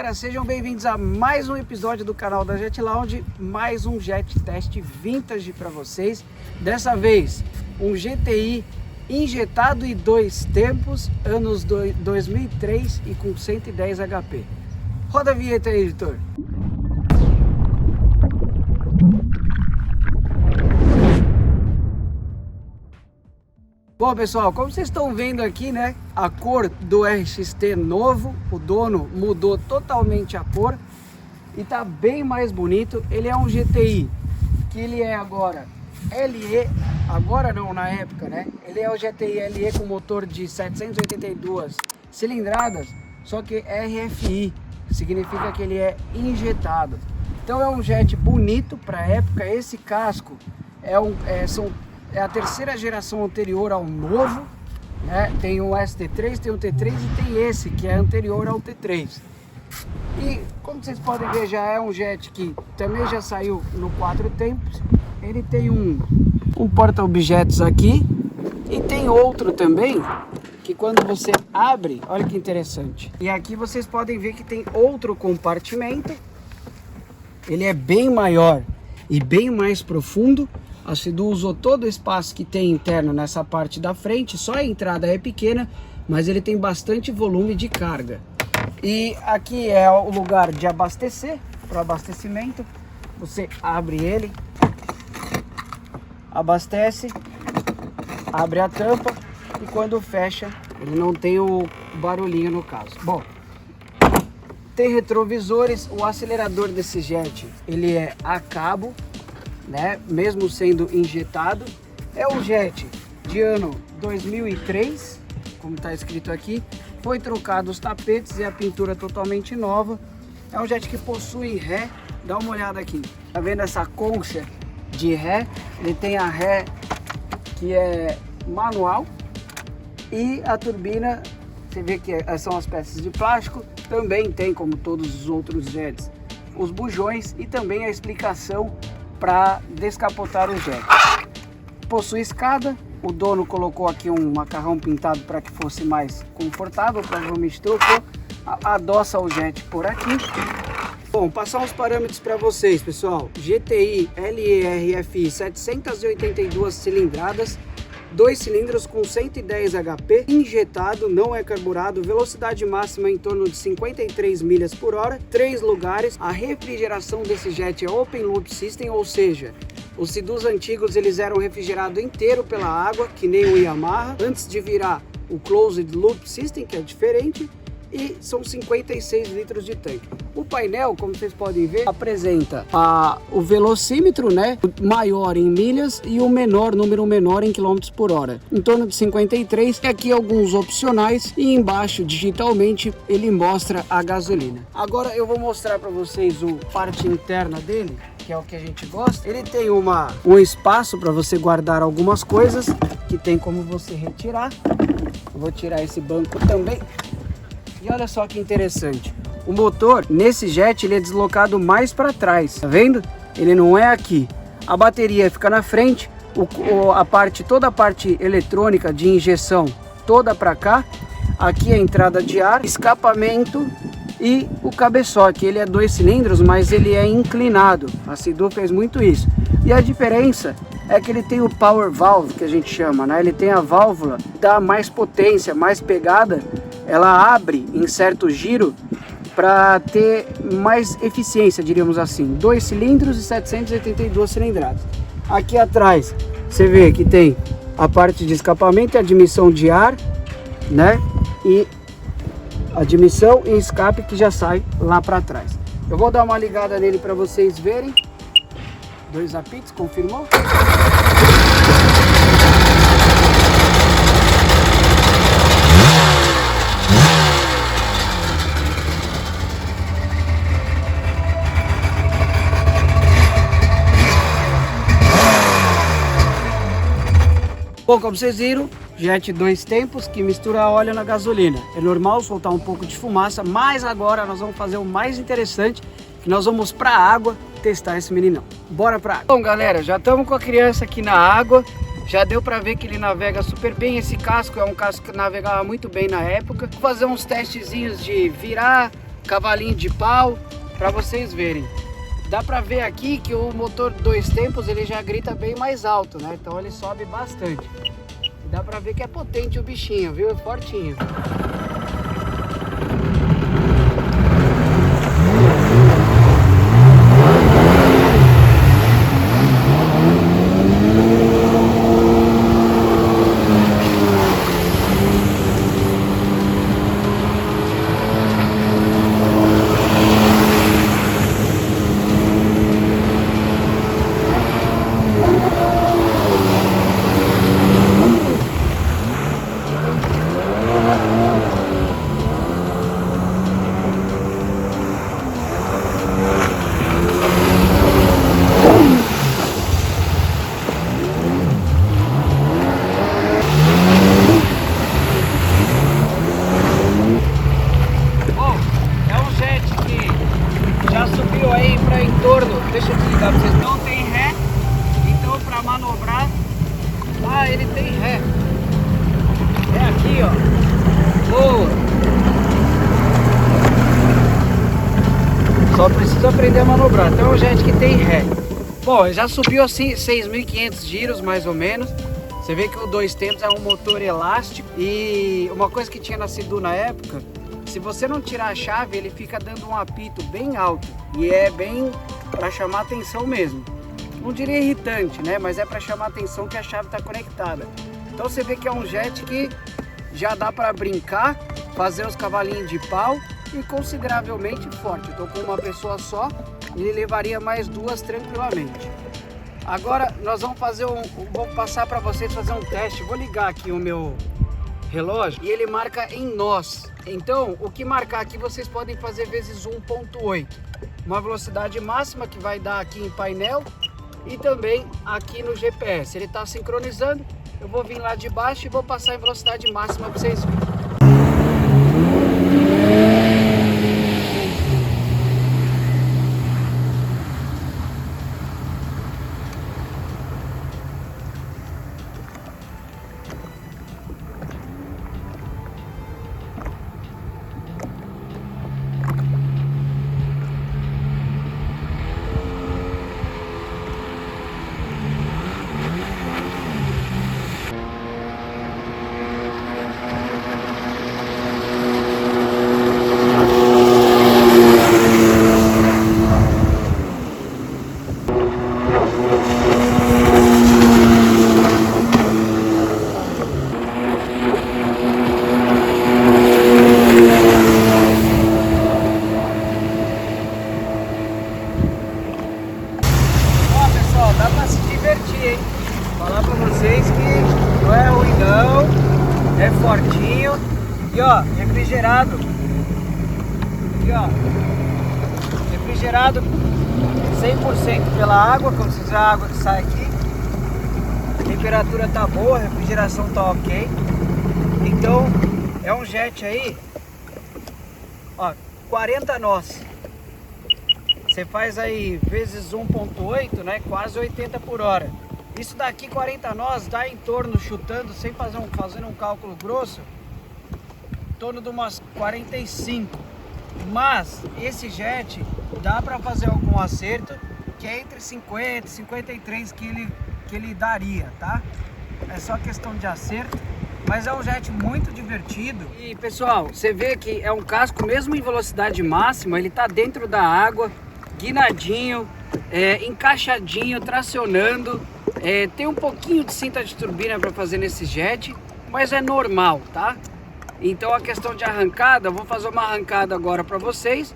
galera, sejam bem-vindos a mais um episódio do canal da Jet Lounge, mais um Jet Test Vintage para vocês. Dessa vez, um GTI injetado em 2 tempos, anos 2003 e com 110 HP. Roda a vinheta aí, editor. Bom, pessoal, como vocês estão vendo aqui, né, a cor do RXT novo, o dono mudou totalmente a cor e tá bem mais bonito. Ele é um GTI que ele é agora LE, agora não, na época, né? Ele é o GTI LE com motor de 782 cilindradas, só que RFI, significa que ele é injetado. Então é um jet bonito para a época. Esse casco é a terceira geração anterior ao novo, né? Tem o ST3, tem o T3 e tem esse que é anterior ao T3. E como vocês podem ver, já é um jet que também já saiu no 4 tempos. Ele tem um porta-objetos aqui e tem outro também que quando você abre, olha que interessante. E aqui vocês podem ver que tem outro compartimento. Ele é bem maior e bem mais profundo. A Sidu usou todo o espaço que tem interno nessa parte da frente, só a entrada é pequena, mas ele tem bastante volume de carga. E aqui é o lugar de abastecer, para abastecimento. Você abre ele, abastece, abre a tampa e quando fecha, ele não tem o barulhinho no caso. Bom, tem retrovisores, o acelerador desse jet, ele é a cabo, né? Mesmo sendo injetado. É um jet de ano 2003, como está escrito aqui. Foi trocado os tapetes e a pintura totalmente nova. É um jet que possui ré. Dá uma olhada aqui, tá vendo essa concha de ré? Ele tem a ré que é manual e a turbina, você vê que são as peças de plástico. Também tem, como todos os outros jets, os bujões e também a explicação para descapotar o jet. Possui escada, o dono colocou aqui um macarrão pintado para que fosse mais confortável, provavelmente trocou, adoça o jet por aqui. Bom, passar uns parâmetros para vocês, pessoal. GTI LE RFI 782 cilindradas, 2 cilindros com 110 HP, injetado, não é carburado, velocidade máxima em torno de 53 milhas por hora, 3 lugares. A refrigeração desse jet é Open Loop System, ou seja, os Sidus antigos eles eram refrigerados inteiro pela água, que nem o Yamaha, antes de virar o Closed Loop System, que é diferente, e são 56 litros de tanque. O painel, como vocês podem ver, apresenta o velocímetro, né, maior em milhas e o número menor em quilômetros por hora, em torno de 53. E aqui alguns opcionais e embaixo digitalmente ele mostra a gasolina. Agora eu vou mostrar para vocês a parte interna dele, que é o que a gente gosta. Ele tem um espaço para você guardar algumas coisas, que tem como você retirar. Eu vou tirar esse banco também. E olha só que interessante, o motor nesse jet ele é deslocado mais para trás, tá vendo? Ele não é aqui. A bateria fica na frente, toda a parte eletrônica de injeção toda para cá. Aqui a entrada de ar, escapamento e o cabeçote. Ele é 2 cilindros, mas ele é inclinado. A Sidu fez muito isso. E a diferença é que ele tem o power valve, que a gente chama, né? Ele tem a válvula, dá mais potência, mais pegada. Ela abre em certo giro para ter mais eficiência, diríamos assim. 2 cilindros e 782 cilindradas. Aqui atrás você vê que tem a parte de escapamento e admissão de ar, né? E admissão e escape que já sai lá para trás. Eu vou dar uma ligada nele para vocês verem. 2 apitos, confirmou? Bom, como vocês viram, jet 2 tempos que mistura óleo na gasolina. É normal soltar um pouco de fumaça, mas agora nós vamos fazer o mais interessante, que nós vamos para a água testar esse meninão. Bora para água. Bom, galera, já estamos com a criança aqui na água. Já deu para ver que ele navega super bem. Esse casco é um casco que navegava muito bem na época. Vou fazer uns testezinhos de virar cavalinho de pau, para vocês verem. Dá pra ver aqui que o motor 2 tempos ele já grita bem mais alto, né? Então ele sobe bastante. E dá pra ver que é potente o bichinho, viu? É fortinho. Deixa eu desligar pra vocês. Não tem ré, então para manobrar, ele tem ré. É aqui, ó. Boa. Só precisa aprender a manobrar. Então é um jet que tem ré. Bom, já subiu assim 6.500 giros mais ou menos. Você vê que o 2 tempos é um motor elástico. E uma coisa que tinha na Sea-Doo na época, se você não tirar a chave, ele fica dando um apito bem alto. E é bem para chamar atenção mesmo. Não diria irritante, né? Mas é para chamar atenção que a chave está conectada. Então você vê que é um jet que já dá para brincar, fazer os cavalinhos de pau e consideravelmente forte. Estou com uma pessoa só, ele levaria mais 2 tranquilamente. Agora nós vamos fazer vou passar para vocês fazer um teste. Vou ligar aqui o meu relógio e ele marca em nós. Então o que marcar aqui vocês podem fazer vezes 1.8. Uma velocidade máxima que vai dar aqui em painel e também aqui no GPS. Ele está sincronizando, eu vou vir lá de baixo e vou passar em velocidade máxima para vocês verem. Dá pra se divertir, hein? Falar pra vocês que não é ruim não, é fortinho. E ó, refrigerado. Aqui ó, refrigerado 100% pela água, como vocês veem a água que sai aqui. A temperatura tá boa, a refrigeração tá ok. Então é um jet aí, ó, 40 nós. Você faz aí vezes 1.8, né? Quase 80 por hora. Isso daqui 40 nós dá em torno, chutando, sem fazendo um cálculo grosso, em torno de umas 45. Mas esse jet dá para fazer algum acerto que é entre 50 e 53 que ele daria, tá? É só questão de acerto. Mas é um jet muito divertido. E pessoal, você vê que é um casco mesmo em velocidade máxima, ele tá dentro da água, guinadinho, encaixadinho, tracionando. Tem um pouquinho de cinta de turbina para fazer nesse jet, mas é normal, tá? Então a questão de arrancada, eu vou fazer uma arrancada agora para vocês.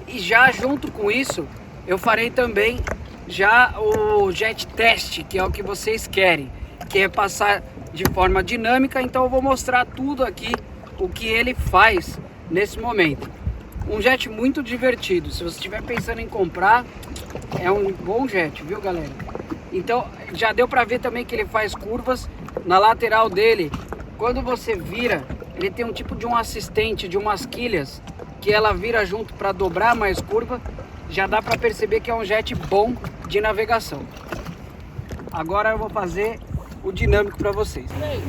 E já junto com isso, eu farei também já o jet test, que é o que vocês querem, que é passar de forma dinâmica. Então eu vou mostrar tudo aqui, o que ele faz nesse momento. Um jet muito divertido. Se você estiver pensando em comprar, é um bom jet, viu galera? Então já deu para ver também que ele faz curvas. Na lateral dele, quando você vira, ele tem um tipo de um assistente, de umas quilhas, que ela vira junto para dobrar mais curva. Já dá para perceber que é um jet bom de navegação. Agora eu vou fazer o dinâmico para vocês. 3, 2,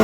1.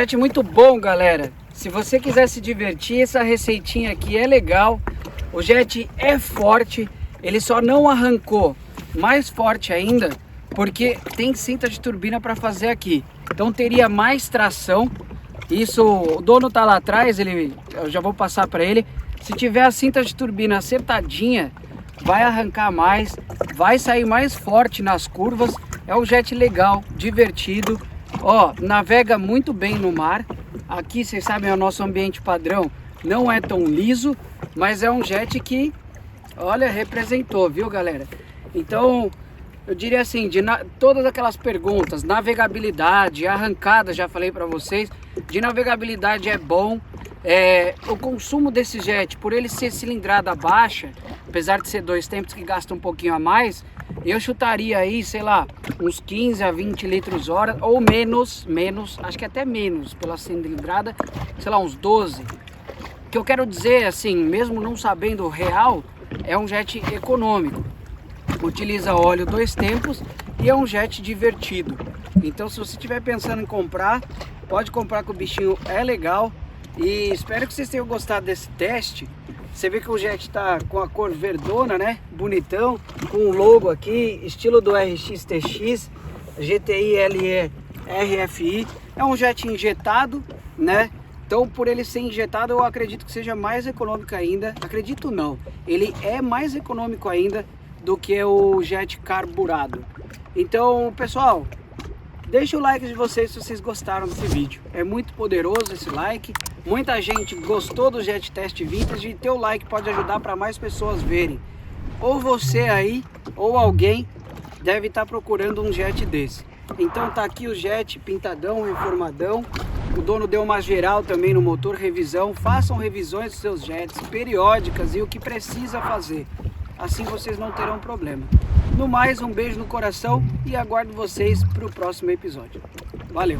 jet muito bom, galera. Se você quiser se divertir, essa receitinha aqui é legal. O jet é forte, ele só não arrancou mais forte ainda porque tem cinta de turbina para fazer aqui. Então teria mais tração. Isso, o dono tá lá atrás, eu já vou passar para ele. Se tiver a cinta de turbina acertadinha, vai arrancar mais, vai sair mais forte nas curvas. É um jet legal, divertido. Ó, navega muito bem no mar. Aqui, vocês sabem, é o nosso ambiente padrão. Não é tão liso, mas é um jet que, olha, representou, viu, galera? Então, eu diria assim, todas aquelas perguntas, navegabilidade, arrancada, já falei para vocês. De navegabilidade é bom. O consumo desse jet, por ele ser cilindrada baixa, apesar de ser 2 tempos que gasta um pouquinho a mais, eu chutaria aí, sei lá, uns 15 a 20 litros hora, ou menos, acho que até menos pela cilindrada, sei lá, uns 12. O que eu quero dizer, assim, mesmo não sabendo o real, é um jet econômico. Utiliza óleo 2 tempos e é um jet divertido. Então, se você estiver pensando em comprar, pode comprar que o bichinho é legal. E espero que vocês tenham gostado desse teste. Você vê que o jet está com a cor verdona, né? Bonitão, com o logo aqui, estilo do RX TX, GTI LE RFI. É um jet injetado, né? Então, por ele ser injetado, eu acredito que seja mais econômico ainda. Acredito não, ele é mais econômico ainda do que o jet carburado. Então, pessoal, deixa o like de vocês se vocês gostaram desse vídeo. É muito poderoso esse like. Muita gente gostou do Jet Test Vintage e teu like pode ajudar para mais pessoas verem. Ou você aí, ou alguém deve estar procurando um jet desse. Então tá aqui o jet pintadão, reformadão. O dono deu uma geral também no motor, revisão. Façam revisões dos seus jets periódicas e o que precisa fazer. Assim vocês não terão problema. No mais, um beijo no coração e aguardo vocês para o próximo episódio. Valeu!